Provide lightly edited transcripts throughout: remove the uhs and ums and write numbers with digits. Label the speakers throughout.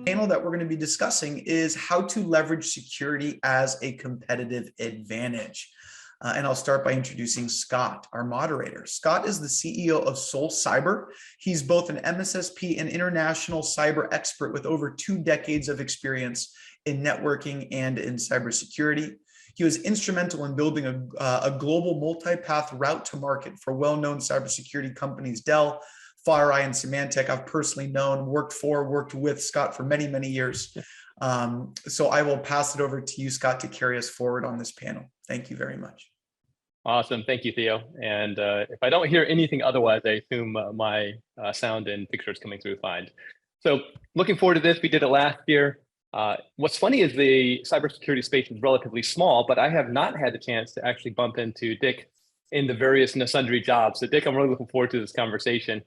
Speaker 1: panel that we're going to be discussing is how to leverage security as a competitive advantage. And I'll start by introducing Scott, our moderator. Scott is the CEO of Soul Cyber. He's both an MSSP and international cyber expert with over 2 decades of experience in networking and in cybersecurity. He was instrumental in building a global multi-path route to market for well-known cybersecurity companies, Dell, FireEye, and Symantec. I've personally known, worked with Scott for many, many years. So I will pass it over to you, Scott, to carry us forward on this panel. Thank you very much.
Speaker 2: Awesome. Thank you, Theo. And if I don't hear anything otherwise, I assume my sound and picture is coming through fine. So looking forward to this. We did it last year. What's funny is the cybersecurity space is relatively small, but I have not had the chance to actually bump into Dick in the various and sundry jobs. So Dick, I'm really looking forward to this conversation.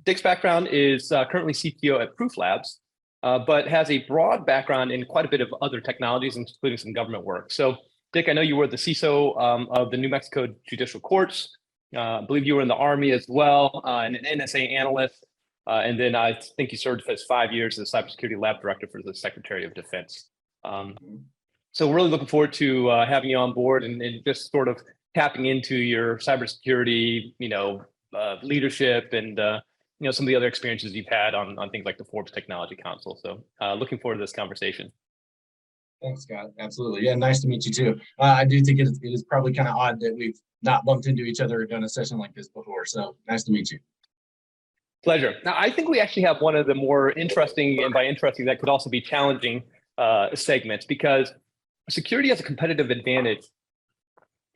Speaker 2: Dick's background is currently CTO at Proof Labs, but has a broad background in quite a bit of other technologies, including some government work. So Dick, I know you were the CISO of the New Mexico Judicial Courts. I believe you were in the Army as well, and an NSA analyst. And then I think you served for 5 years as cybersecurity lab director for the Secretary of Defense. So we're really looking forward to having you on board and just sort of tapping into your cybersecurity, leadership and some of the other experiences you've had on things like the Forbes Technology Council. So looking forward to this conversation.
Speaker 3: Thanks, Scott. Absolutely. Yeah, nice to meet you too. I do think it is probably kind of odd that we've not bumped into each other or done a session like this before. So nice to meet you.
Speaker 2: Pleasure. Now, I think we actually have one of the more interesting, and by interesting, that could also be challenging segments, because security as a competitive advantage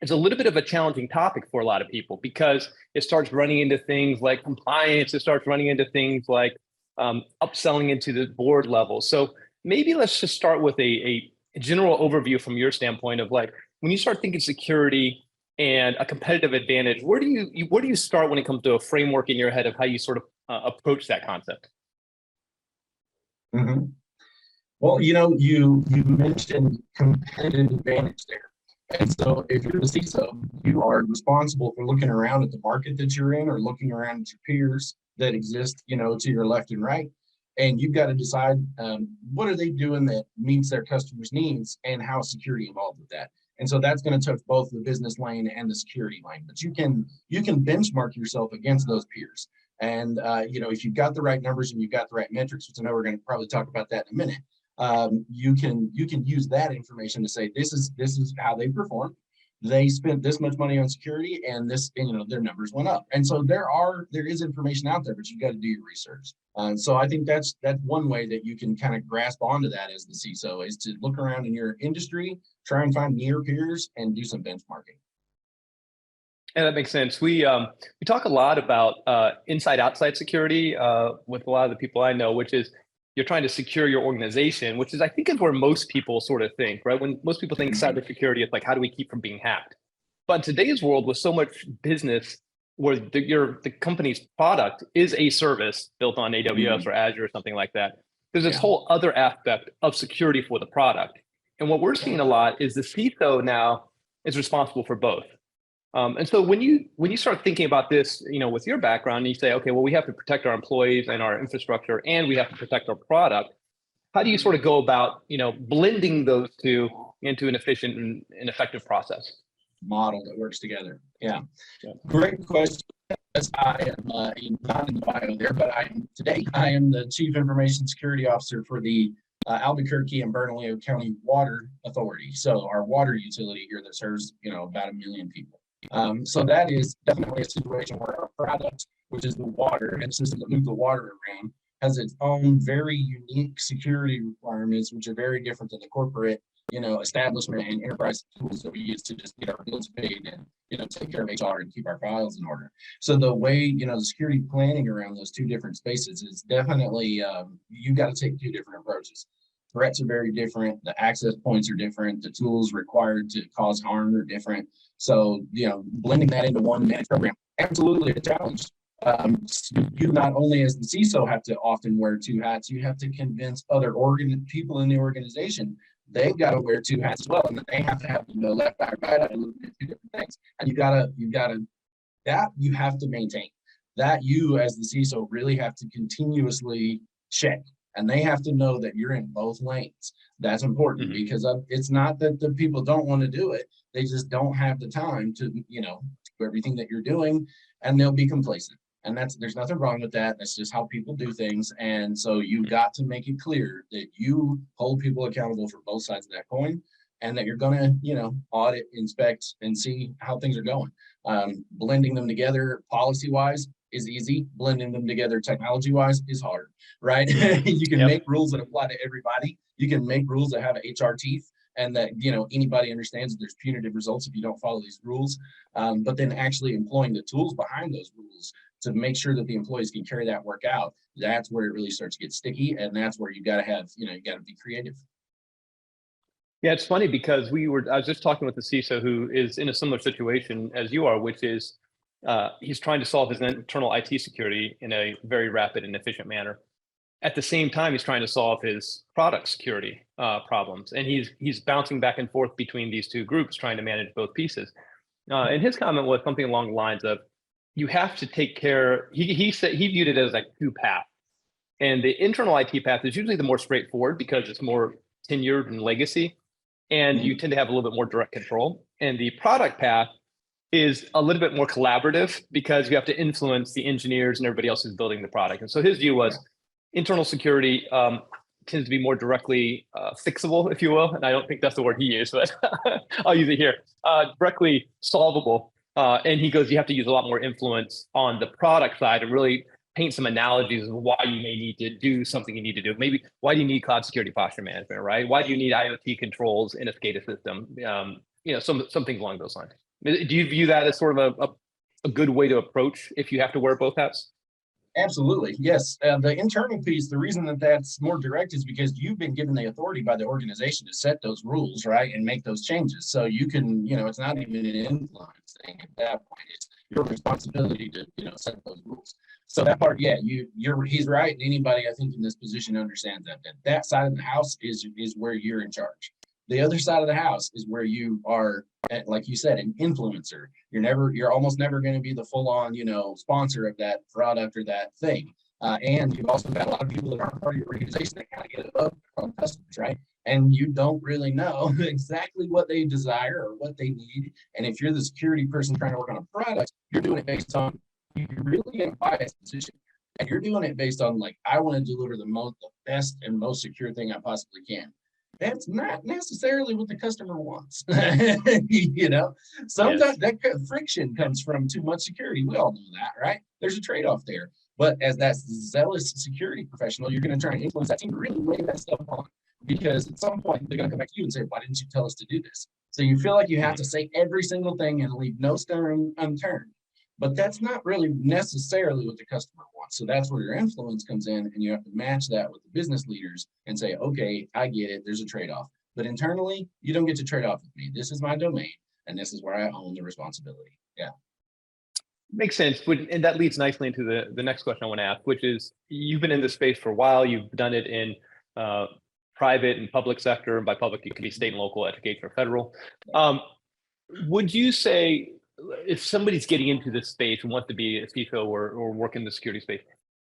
Speaker 2: is a little bit of a challenging topic for a lot of people, because it starts running into things like compliance. It starts running into things like upselling into the board level. So maybe let's just start with a general overview from your standpoint of, like, when you start thinking security and a competitive advantage, where do you start when it comes to a framework in your head of how you sort of approach that concept?
Speaker 3: Mm-hmm. Well, you mentioned competitive advantage there. And so if you're the CISO, you are responsible for looking around at the market that you're in, or looking around at your peers that exist, to your left and right. And you've got to decide what are they doing that meets their customers' needs, and how is security involved with that. And so that's going to touch both the business lane and the security lane. But you can benchmark yourself against those peers. And if you've got the right numbers and you've got the right metrics, which I know we're going to probably talk about that in a minute, you can use that information to say, this is how they perform. They spent this much money on security, and their numbers went up. And so there is information out there, but you've got to do your research. So I think that's one way that you can kind of grasp onto that as the CISO, is to look around in your industry, try and find near peers, and do some benchmarking.
Speaker 2: Yeah, that makes sense. We talk a lot about inside-outside security with a lot of the people I know, which is you're trying to secure your organization, which is, I think, is where most people sort of think, right? When most people think cybersecurity, it's like, how do we keep from being hacked? But in today's world, with so much business where the company's product is a service built on AWS or Azure or something like that, there's this whole other aspect of security for the product. And what we're seeing a lot is the CISO now is responsible for both. And so when you start thinking about this, with your background, you say, okay, well, we have to protect our employees and our infrastructure, and we have to protect our product. How do you sort of go about, blending those two into an efficient and effective process?
Speaker 3: Model that works together. Yeah. Great question. I am not in the bio there, but today I am the Chief Information Security Officer for the Albuquerque and Bernalillo County Water Authority. So our water utility here that serves, about 1 million people. So that is definitely a situation where our product, which is the water and the system that moves the water around, has its own very unique security requirements, which are very different than the corporate, establishment and enterprise tools that we use to just get our bills paid and, take care of HR and keep our files in order. So the way, the security planning around those two different spaces is definitely, you got to take 2 different approaches. Threats are very different. The access points are different. The tools required to cause harm are different. So, blending that into one managed program, absolutely a challenge. You not only as the CISO have to often wear 2 hats, you have to convince other people in the organization they've got to wear 2 hats as well, and they have to have left eye, right eye, 2 different things. And you have to maintain that. You as the CISO really have to continuously check and they have to know that you're in both lanes. That's important because it's not that the people don't want to do it. They just don't have the time to, do everything that you're doing, and they'll be complacent. And there's nothing wrong with that. That's just how people do things. And so you've got to make it clear that you hold people accountable for both sides of that coin, and that you're going to, audit, inspect, and see how things are going. Blending them together policy-wise is easy. Blending them together technology-wise is hard, right? You can make rules that apply to everybody. You can make rules that have HR teeth, and that, anybody understands that there's punitive results if you don't follow these rules. But then actually employing the tools behind those rules to make sure that the employees can carry that work out, that's where it really starts to get sticky. And that's where you got to have, you got to be creative.
Speaker 2: Yeah, it's funny because I was just talking with the CISO who is in a similar situation as you are, which is he's trying to solve his internal IT security in a very rapid and efficient manner. At the same time, he's trying to solve his product security problems, and he's bouncing back and forth between these two groups, trying to manage both pieces. And his comment was something along the lines of, "You have to take care." He said he viewed it as like two paths, and the internal IT path is usually the more straightforward because it's more tenured and legacy, and you tend to have a little bit more direct control. And the product path is a little bit more collaborative because you have to influence the engineers and everybody else who's building the product. And so his view was internal security tends to be more directly fixable, if you will. And I don't think that's the word he used, but I'll use it here. Directly solvable. And he goes, you have to use a lot more influence on the product side and really paint some analogies of why you may need to do something you need to do. Maybe why do you need cloud security posture management, right? Why do you need IoT controls in a SCADA system? Something along those lines. Do you view that as sort of a good way to approach if you have to wear both hats?
Speaker 3: Absolutely, yes. The internal piece, the reason that that's more direct is because you've been given the authority by the organization to set those rules, right, and make those changes. So you can, it's not even an influence thing at that point. It's your responsibility to, set those rules. So that part, yeah, he's right. And anybody I think in this position understands that side of the house is where you're in charge. The other side of the house is where you are, like you said, an influencer. You're almost never going to be the full-on, sponsor of that product or that thing. And you've also got a lot of people that aren't part of your organization that kind of get above on customers, right? And you don't really know exactly what they desire or what they need. And if you're the security person trying to work on a product, you're doing it based on, you're really in a biased position. And you're doing it based on, like, I want to deliver the best and most secure thing I possibly can. That's not necessarily what the customer wants. Sometimes that friction comes from too much security. We all know that, right? There's a trade-off there. But as that zealous security professional, you're going to try and influence that team to really lay that stuff on, because at some point they're going to come back to you and say, why didn't you tell us to do this? So you feel like you have to say every single thing and leave no stone unturned. But that's not really necessarily what the customer wants. So that's where your influence comes in, and you have to match that with the business leaders and say, okay, I get it. There's a trade-off. But internally, you don't get to trade off with me. This is my domain, and this is where I own the responsibility. Yeah.
Speaker 2: Makes sense. And that leads nicely into the next question I want to ask, which is, you've been in this space for a while. You've done it in private and public sector. And by public, it could be state and local, education, or federal. Would you say, if somebody's getting into this space and wants to be a CISO or work in the security space,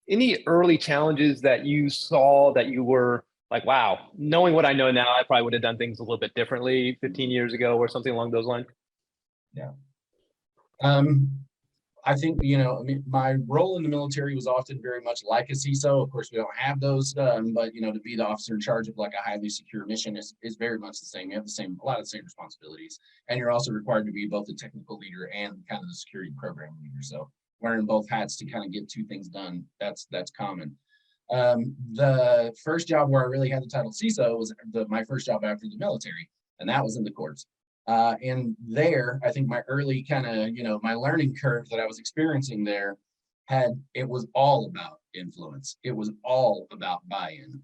Speaker 2: any early challenges that you saw that you were like, wow, knowing what I know now, I probably would have done things a little bit differently 15 years ago or something along those lines?
Speaker 3: Yeah. I think, my role in the military was often very much like a CISO. Of course, we don't have those, but, to be the officer in charge of like a highly secure mission is very much the same. You have a lot of the same responsibilities, and you're also required to be both the technical leader and kind of the security program leader. So wearing both hats to kind of get two things done, that's common. The first job where I really had the title CISO was my first job after the military, and that was in the courts. And there, I think my early kind of, my learning curve that I was experiencing there it was all about influence. It was all about buy-in.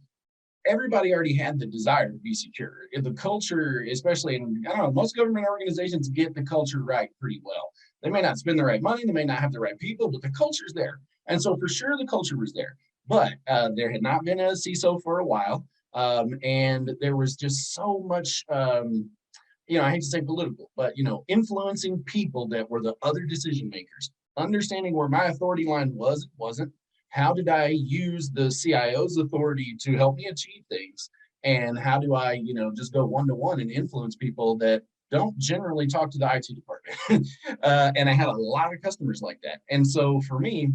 Speaker 3: Everybody already had the desire to be secure. The culture, especially in, most government organizations get the culture right pretty well. They may not spend the right money, they may not have the right people, but the culture's there. And so for sure the culture was there. But there had not been a CISO for a while. And there was just so much I hate to say political, but, influencing people that were the other decision makers, understanding where my authority line wasn't, How did I use the CIO's authority to help me achieve things? And how do I, just go one-to-one and influence people that don't generally talk to the IT department? And I had a lot of customers like that. And so for me,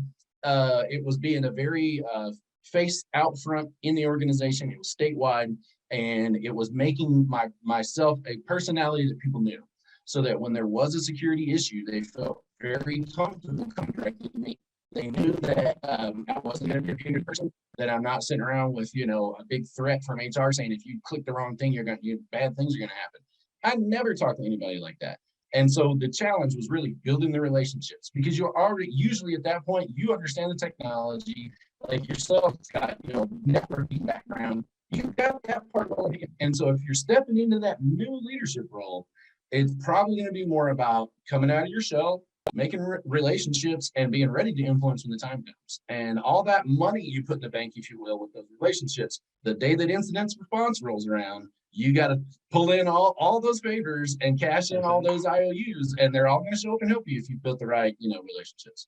Speaker 3: it was being a very face out front in the organization. It was statewide, and it was making myself a personality that people knew, so that when there was a security issue, they felt very comfortable coming directly to me. They knew that I wasn't going to be a punitive person, that I'm not sitting around with, a big threat from HR saying, if you click the wrong thing, bad things are going to happen. I never talked to anybody like that. And so the challenge was really building the relationships, because you're already, usually at that point, you understand the technology, like yourself, it's got, networking background, you've got that part already. And so if you're stepping into that new leadership role, it's probably going to be more about coming out of your shell, making relationships, and being ready to influence when the time comes. And all that money you put in the bank, if you will, with those relationships, the day that incident response rolls around, you got to pull in all those favors and cash in all those IOUs, and they're all going to show up and help you if you built the right, relationships.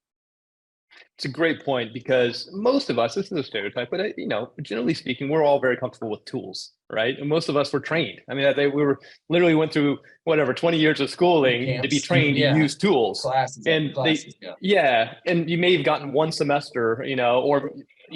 Speaker 2: It's a great point, because most of us, this is a stereotype, but generally speaking, we're all very comfortable with tools, right? And most of us were trained. I mean, we literally went through 20 years of schooling to be trained to use tools.
Speaker 3: Classes,
Speaker 2: and you may have gotten one semester, or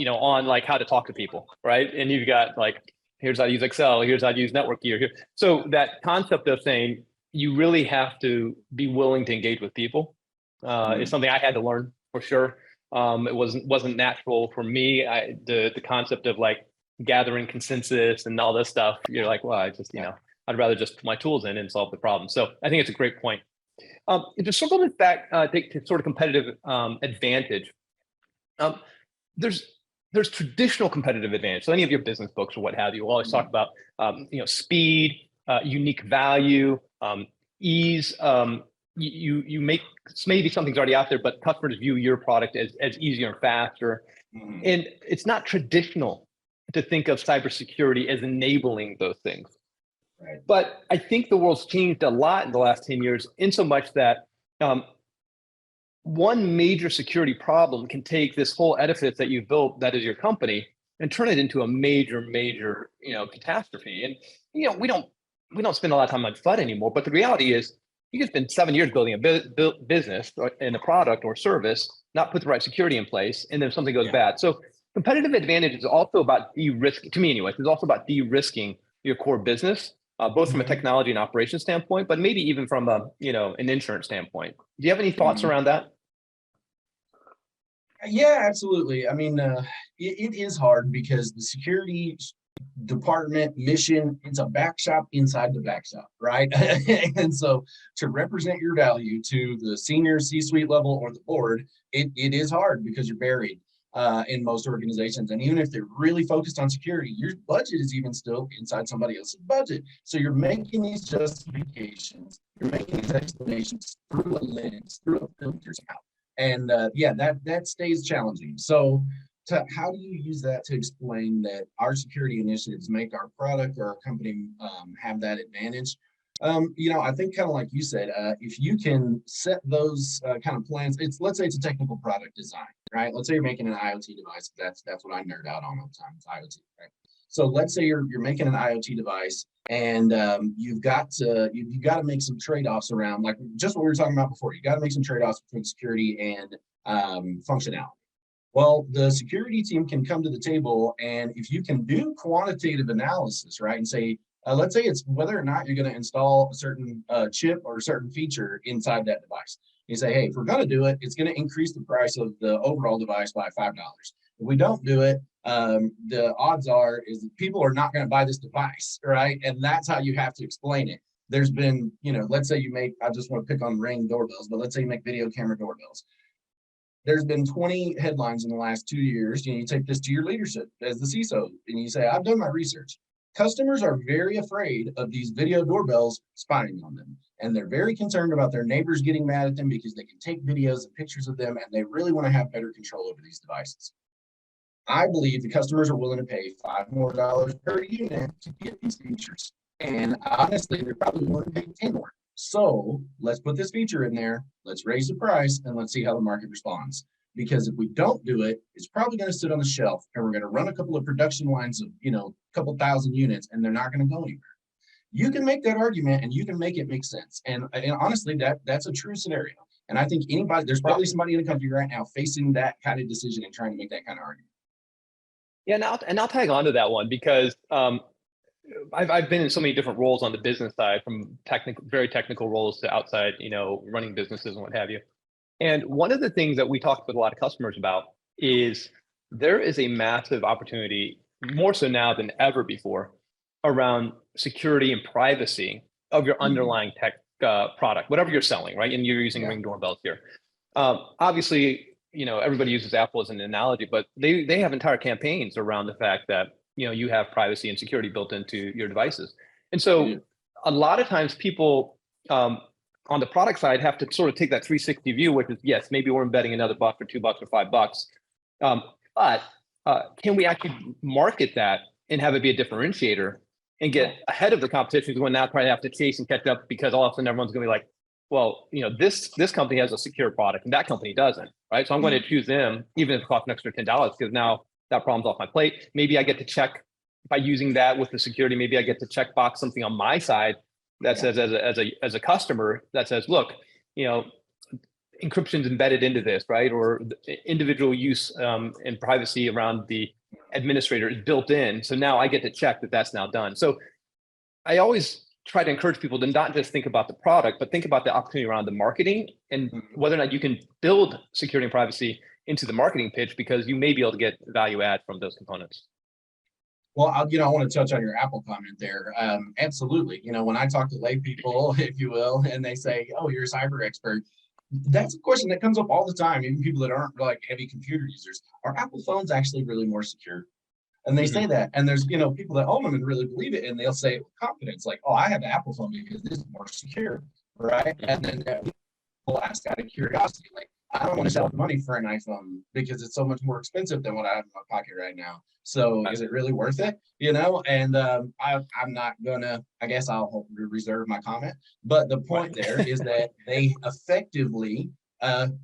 Speaker 2: on like how to talk to people, right? And you've got like, here's how to use Excel, here's how to use network gear here. So that concept of saying you really have to be willing to engage with people is something I had to learn for sure. It wasn't natural for me. The concept of like gathering consensus and all this stuff, you're like, well, I'd rather just put my tools in and solve the problem. So I think it's a great point. To circle this back, to sort of competitive advantage, there's traditional competitive advantage. So any of your business books or what have you will always talk about speed, unique value, ease. You make, maybe something's already out there, but customers view your product as easier and faster.
Speaker 3: Mm-hmm.
Speaker 2: And it's not traditional to think of cybersecurity as enabling those things.
Speaker 3: Right.
Speaker 2: But I think the world's changed a lot in the last 10 years, in so much that one major security problem can take this whole edifice that you've built, that is your company, and turn it into a major, catastrophe. And we don't spend a lot of time on FUD anymore. But the reality is, you can spend 7 years building a business in a product or service, not put the right security in place, and then something goes bad. So competitive advantage is also about de-risking, to me anyways, it's also about de-risking your core business, both from a technology and operations standpoint, but maybe even from an insurance standpoint. Do you have any thoughts around that?
Speaker 3: Yeah, absolutely. I mean, it is hard, because the security department mission, it's a back shop inside the back shop, right? And so to represent your value to the senior C-suite level or the board, it is hard, because you're buried in most organizations. And even if they're really focused on security, your budget is even still inside somebody else's budget. So you're making these justifications, you're making these explanations through a lens, through a filter out. And that stays challenging. So how do you use that to explain that our security initiatives make our product or our company have that advantage? I think kind of like you said, if you can set those kind of plans, let's say it's a technical product design, right? Let's say you're making an IoT device. That's what I nerd out on all the time. It's IoT, right? So let's say you're making an IoT device, and you've got to make some trade-offs around, like just what we were talking about before. You got to make some trade-offs between security and functionality. Well, the security team can come to the table, and if you can do quantitative analysis, right, and say, let's say it's whether or not you're going to install a certain chip or a certain feature inside that device. You say, hey, if we're going to do it, it's going to increase the price of the overall device by $5. If we don't do it, the odds are is that people are not going to buy this device, right? And that's how you have to explain it. There's been, let's say I just want to pick on Ring doorbells, but let's say you make video camera doorbells. There's been 20 headlines in the last 2 years. You take this to your leadership as the CISO, and you say, I've done my research. Customers are very afraid of these video doorbells spying on them. And they're very concerned about their neighbors getting mad at them, because they can take videos and pictures of them, and they really want to have better control over these devices. I believe the customers are willing to pay $5 more per unit to get these features. And honestly, they're probably willing to pay 10 more. So let's put this feature in there, let's raise the price, and let's see how the market responds. because if we don't do it, it's probably going to sit on the shelf and we're going to run a couple of production lines of, a couple thousand units and they're not going to go anywhere. You can make that argument and you can make it make sense. And honestly, that's a true scenario. And I think there's probably somebody in the country right now facing that kind of decision and trying to make that kind of argument.
Speaker 2: Yeah, and I'll tag on to that one because I've been in so many different roles on the business side, from very technical roles to outside, running businesses and what have you. And one of the things that we talk with a lot of customers about is there is a massive opportunity, more so now than ever before, around security and privacy of your underlying tech product, whatever you're selling, right? And you're using Ring doorbells here. Obviously, everybody uses Apple as an analogy, but they have entire campaigns around the fact that you have privacy and security built into your devices. And so a lot of times people on the product side have to sort of take that 360 view, which is, yes, maybe we're embedding another $1 or $2 or $5. But can we actually market that and have it be a differentiator and get ahead of the competition? Because we'll now probably have to chase and catch up, because all of a sudden everyone's going to be like, well, this company has a secure product and that company doesn't, right? So I'm going to choose them, even if it costs an extra $10, because now that problem's off my plate. Maybe I get to check by using that with the security. Maybe I get to check box something on my side that says, as a customer, that says, look, encryption's embedded into this, right? Or individual use and privacy around the administrator is built in. So now I get to check that that's now done. So I always try to encourage people to not just think about the product, but think about the opportunity around the marketing and whether or not you can build security and privacy into the marketing pitch, because you may be able to get value add from those components.
Speaker 3: Well, I want to touch on your Apple comment there. Absolutely. When I talk to lay people, if you will, and they say, oh, you're a cyber expert, that's a question that comes up all the time. Even people that aren't like heavy computer users, are Apple phones actually really more secure? And they say that, and there's, people that own them and really believe it. And they'll say with confidence, like, oh, I have an Apple phone because this is more secure. Right. And then people ask out of curiosity, like, I don't want to sell money for an iPhone because it's so much more expensive than what I have in my pocket right now. So is it really worth it? And I'm not gonna, I guess I'll reserve my comment. But the point there is that they effectively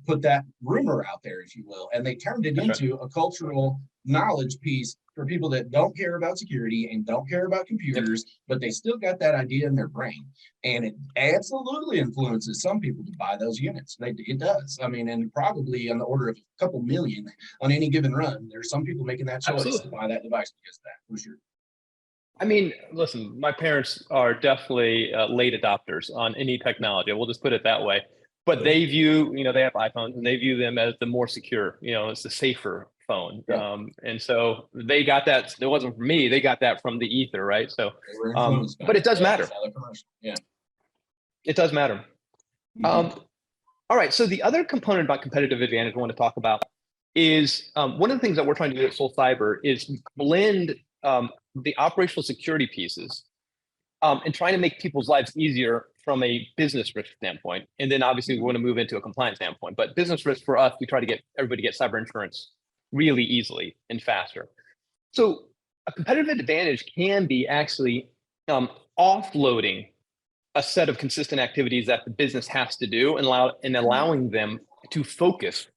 Speaker 3: put that rumor out there, if you will, and they turned it into a cultural knowledge piece for people that don't care about security and don't care about computers, but they still got that idea in their brain. And it absolutely influences some people to buy those units. It does. I mean, and probably on the order of a couple million on any given run. There's some people making that choice to buy that device because of that, for sure.
Speaker 2: I mean, listen, my parents are definitely late adopters on any technology. We'll just put it that way. But they view, they have iPhones and they view them as the more secure, it's the safer phone. Yeah. And so they got that. It wasn't from me. They got that from the ether, right? So, but it does matter.
Speaker 3: Yeah.
Speaker 2: It does matter. All right. So the other component about competitive advantage I want to talk about is one of the things that we're trying to do at Soul Cyber is blend the operational security pieces and trying to make people's lives easier from a business risk standpoint. And then obviously we want to move into a compliance standpoint, but business risk for us, we try to get everybody to get cyber insurance really easily and faster. So a competitive advantage can be actually offloading a set of consistent activities that the business has to do and allowing them to focus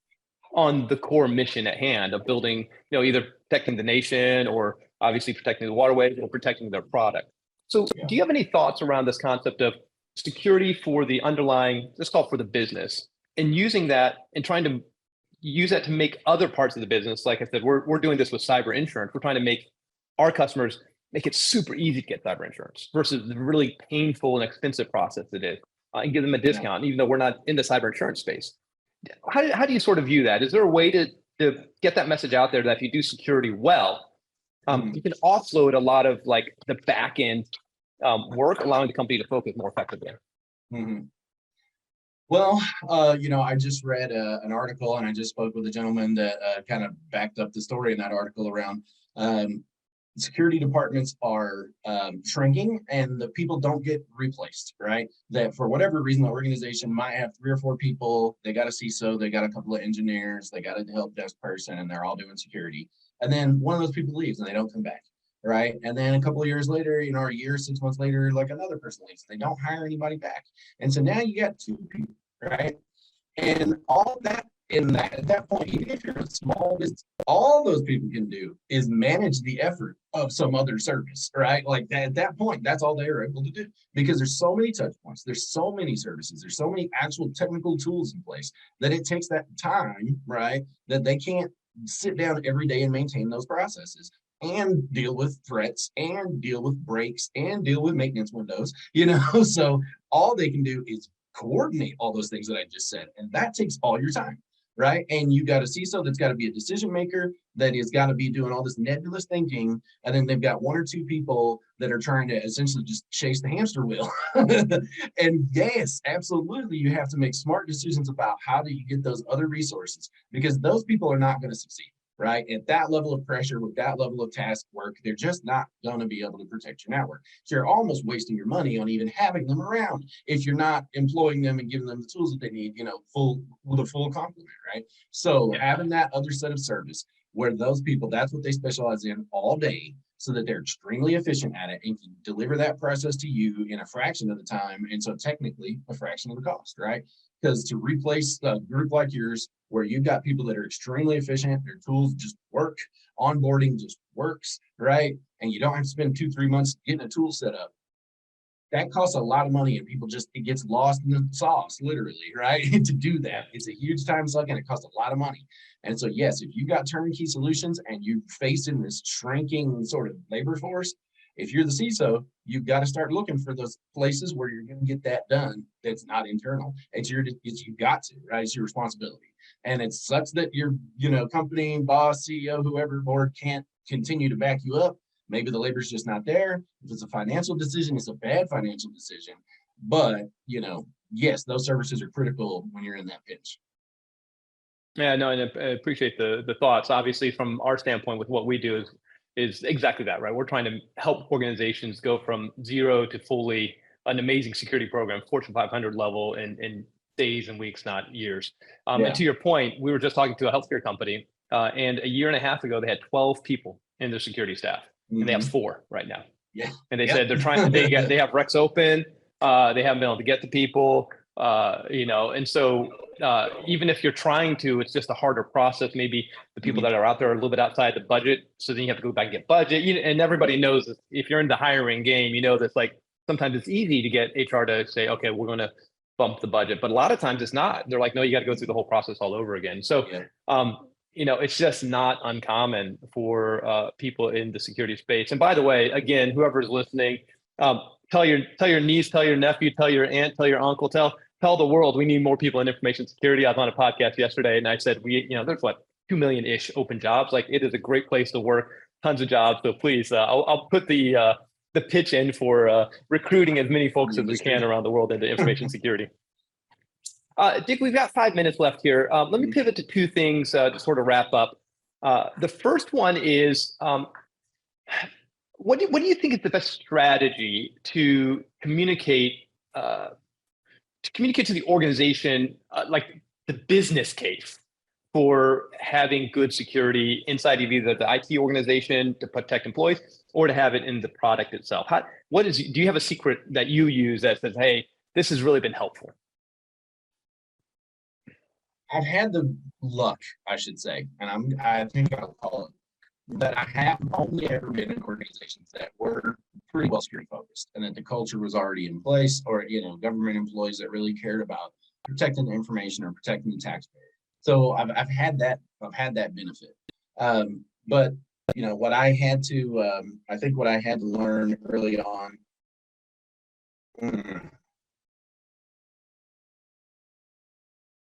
Speaker 2: on the core mission at hand of building, either protecting the nation or obviously protecting the waterways or protecting their product. So do you have any thoughts around this concept of security for the underlying, let's call it for the business, and using that and trying to use that to make other parts of the business? Like I said, we're doing this with cyber insurance. We're trying to make our customers make it super easy to get cyber insurance versus the really painful and expensive process it is, and give them a discount, even though we're not in the cyber insurance space. How do you sort of view that? Is there a way to get that message out there that if you do security well, you can offload a lot of like the back end work, allowing the company to focus more effectively?
Speaker 3: Well, I just read an article and I just spoke with a gentleman that kind of backed up the story in that article around security departments are shrinking and the people don't get replaced, right? That for whatever reason, the organization might have 3 or 4 people. They got a CISO, they got a couple of engineers, they got a help desk person, and they're all doing security. And then one of those people leaves and they don't come back. Right. And then a couple of years later, or a year, 6 months later, like another person leaves. They don't hire anybody back. And so now you got 2 people, right? And all of that at that point, even if you're a small business, all those people can do is manage the effort of some other service, right? Like that, at that point, that's all they're able to do because there's so many touch points, there's so many services, there's so many actual technical tools in place that it takes that time, right? That they can't sit down every day and maintain those processes and deal with threats and deal with breaks and deal with maintenance windows, so all they can do is coordinate all those things that I just said. And that takes all your time, right? And you got a CISO that's got to be a decision maker, that has got to be doing all this nebulous thinking. And then they've got one or two people that are trying to essentially just chase the hamster wheel. And yes, absolutely, you have to make smart decisions about how do you get those other resources, because those people are not going to succeed. Right? At that level of pressure, with that level of task work, they're just not going to be able to protect your network. So you're almost wasting your money on even having them around if you're not employing them and giving them the tools that they need, with a full complement, right? So having that other set of service where those people, that's what they specialize in all day, so that they're extremely efficient at it and can deliver that process to you in a fraction of the time. And so technically a fraction of the cost, right? Because to replace a group like yours, where you've got people that are extremely efficient, their tools just work, onboarding just works, right? And you don't have to spend 2-3 months getting a tool set up. That costs a lot of money, and people it gets lost in the sauce, literally, right? To do that, it's a huge time suck, and it costs a lot of money. And so, yes, if you've got turnkey solutions and you're facing this shrinking sort of labor force, if you're the CISO, you've got to start looking for those places where you're going to get that done. That's not internal. You've got to, right? It's your responsibility. And it sucks that your, company, boss, CEO, whoever, board can't continue to back you up. Maybe the labor's just not there. If it's a financial decision, it's a bad financial decision. But, yes, those services are critical when you're in that pinch.
Speaker 2: Yeah, no, and I appreciate the thoughts. Obviously, from our standpoint, with what we do is exactly that, right? We're trying to help organizations go from zero to fully an amazing security program, Fortune 500 level in days and weeks, not years. And to your point, we were just talking to a healthcare company, and a year and a half ago, they had 12 people in their security staff, and they have 4 right now.
Speaker 3: Yeah.
Speaker 2: And they said they're trying. They have recs open. They haven't been able to get to people. And so even if you're trying to, it's just a harder process. Maybe the people that are out there are a little bit outside the budget, so then you have to go back and get budget. And everybody knows that if you're in the hiring game, that's like sometimes it's easy to get HR to say, okay, we're going to bump the budget, but a lot of times it's not. They're like, no, you got to go through the whole process all over again. So, it's just not uncommon for people in the security space. And by the way, again, whoever's listening, tell your niece, tell your nephew, tell your aunt, tell your uncle, tell the world we need more people in information security. I was on a podcast yesterday and I said, there's 2 million-ish open jobs. Like, it is a great place to work, tons of jobs. So please, I'll put the pitch in for recruiting as many folks as we can around the world into information security. Dick, we've got 5 minutes left here. Let me pivot to 2 things to sort of wrap up. The first one is, what do you think is the best strategy to communicate to the organization, like the business case for having good security inside of either the IT organization to protect employees or to have it in the product itself? Do you have a secret that you use that says, hey, this has really been helpful?
Speaker 3: I've had the luck, I should say, and I think I'll call it, that I have only ever been in organizations that were pretty well security focused, and that the culture was already in place, or government employees that really cared about protecting the information or protecting the taxpayer. So I've had that benefit. But what I had to I think what I had to learn early on.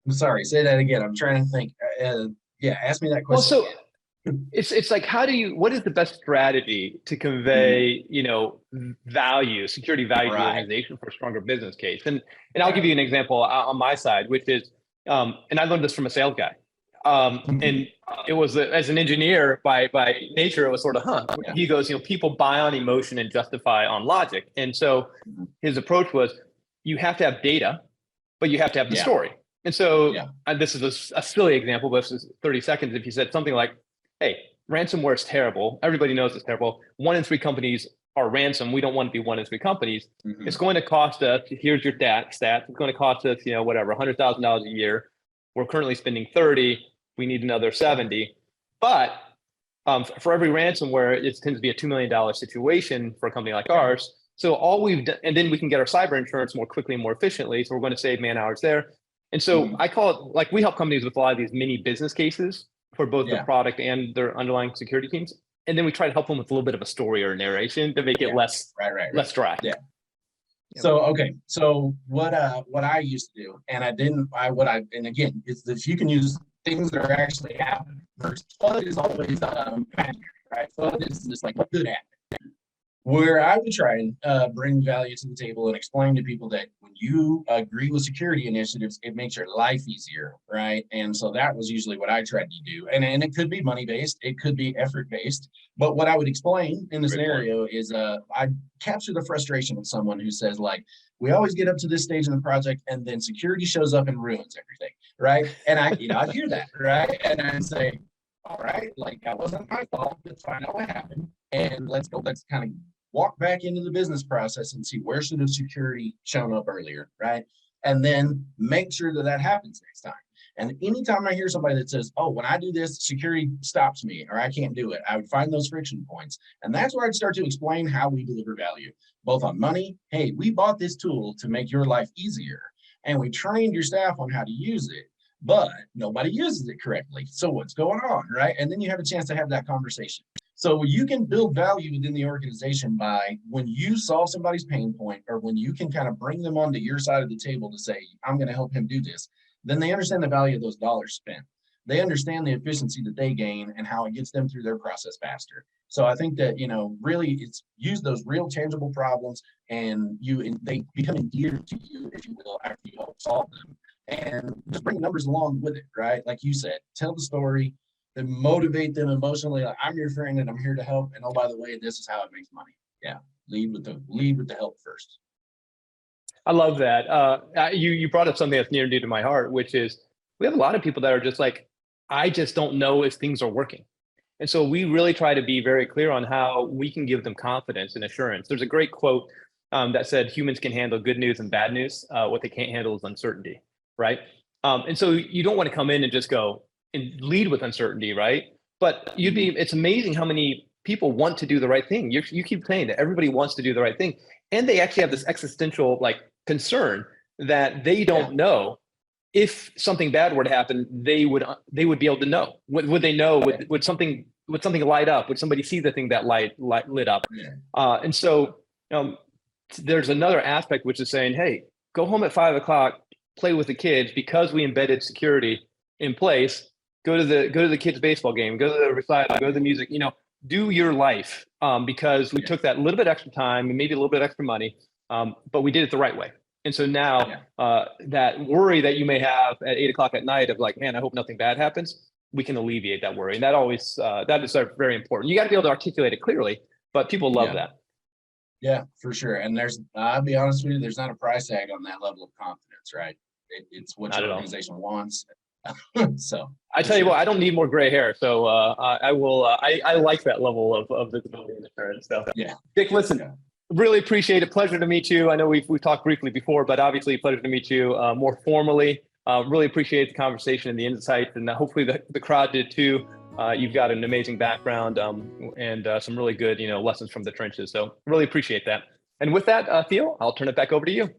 Speaker 3: I'm sorry, say that again. I'm trying to think. Ask me that question.
Speaker 2: Well, so it's like, what is the best strategy to convey, security value to the organization for a stronger business case? And I'll give you an example on my side, which is, and I learned this from a sales guy. And it was, as an engineer by nature, it was sort of, He goes, people buy on emotion and justify on logic. And so his approach was, you have to have data, but you have to have the story. And so this is a silly example, but this is 30 seconds. If you said something like, hey, ransomware is terrible. Everybody knows it's terrible. 1 in 3 companies are ransom. We don't want to be 1 in 3 companies. It's going to cost us, here's your stats. It's going to cost us, $100,000 a year. We're currently spending 30. We need another 70. But for every ransomware, it tends to be a $2 million situation for a company like ours. So all we've done, and then we can get our cyber insurance more quickly and more efficiently. So we're going to save man hours there. And so I call it, like, we help companies with a lot of these mini business cases for both the product and their underlying security teams. And then we try to help them with a little bit of a story or narration to make it less dry.
Speaker 3: Yeah. So, okay. So what I used to do, and and again, it's if you can use things that are actually happening. FUD is always magic, right? FUD is just like good at it. Where I would try and bring value to the table and explain to people that when you agree with security initiatives, it makes your life easier, right? And so that was usually what I tried to do. And it could be money-based, it could be effort-based. But what I would explain in the scenario is I capture the frustration of someone who says, like, we always get up to this stage in the project and then security shows up and ruins everything, right? And I hear that, right? And I say, all right, like, that wasn't my fault. Let's find out what happened. And let's kind of walk back into the business process and see where should have security shown up earlier, right? And then make sure that happens next time. And anytime I hear somebody that says, oh, when I do this, security stops me or I can't do it, I would find those friction points. And that's where I'd start to explain how we deliver value, both on money. Hey, we bought this tool to make your life easier and we trained your staff on how to use it, but nobody uses it correctly. So what's going on, right? And then you have a chance to have that conversation. So you can build value within the organization by when you solve somebody's pain point or when you can kind of bring them onto your side of the table to say, I'm going to help him do this, then they understand the value of those dollars spent. They understand the efficiency that they gain and how it gets them through their process faster. So I think that, really it's use those real tangible problems and they become endeared to you, if you will, after you help solve them, and just bring numbers along with it, right? Like you said, tell the story, then motivate them emotionally. Like, I'm your friend and I'm here to help. And oh, by the way, this is how it makes money. Yeah. Lead with the help first.
Speaker 2: I love that. You brought up something that's near and dear to my heart, which is we have a lot of people that are just like, I just don't know if things are working. And so we really try to be very clear on how we can give them confidence and assurance. There's a great quote that said, humans can handle good news and bad news. What they can't handle is uncertainty, right? And so you don't want to come in and just go and lead with uncertainty, right? But it's amazing how many people want to do the right thing. You keep saying that everybody wants to do the right thing. And they actually have this existential concern that they don't know if something bad were to happen, they would be able to know. Would they know? Would something light up? Would somebody see the thing that lit up? And so there's another aspect which is saying, hey, go home at 5 o'clock, play with the kids, because we embedded security in place. Go to the kids' baseball game, go to the recital, go to the music. Do your life, because we took that little bit extra time and maybe a little bit extra money, but we did it the right way. And so now that worry that you may have at 8 o'clock at night of like, man, I hope nothing bad happens, we can alleviate that worry. And that always, that is very important. You got to be able to articulate it clearly, but people love that.
Speaker 3: Yeah, for sure. And I'll be honest with you, there's not a price tag on that level of confidence, right? It's what your organization wants. So I
Speaker 2: tell you what, I don't need more gray hair. So I will, I like that level of visibility and assurance. So Dick, listen, really appreciate it. Pleasure to meet you. I know we've talked briefly before, but obviously pleasure to meet you more formally. Really appreciate the conversation and the insights, and hopefully the crowd did too. You've got an amazing background and some really good, lessons from the trenches. So really appreciate that. And with that, Theo, I'll turn it back over to you.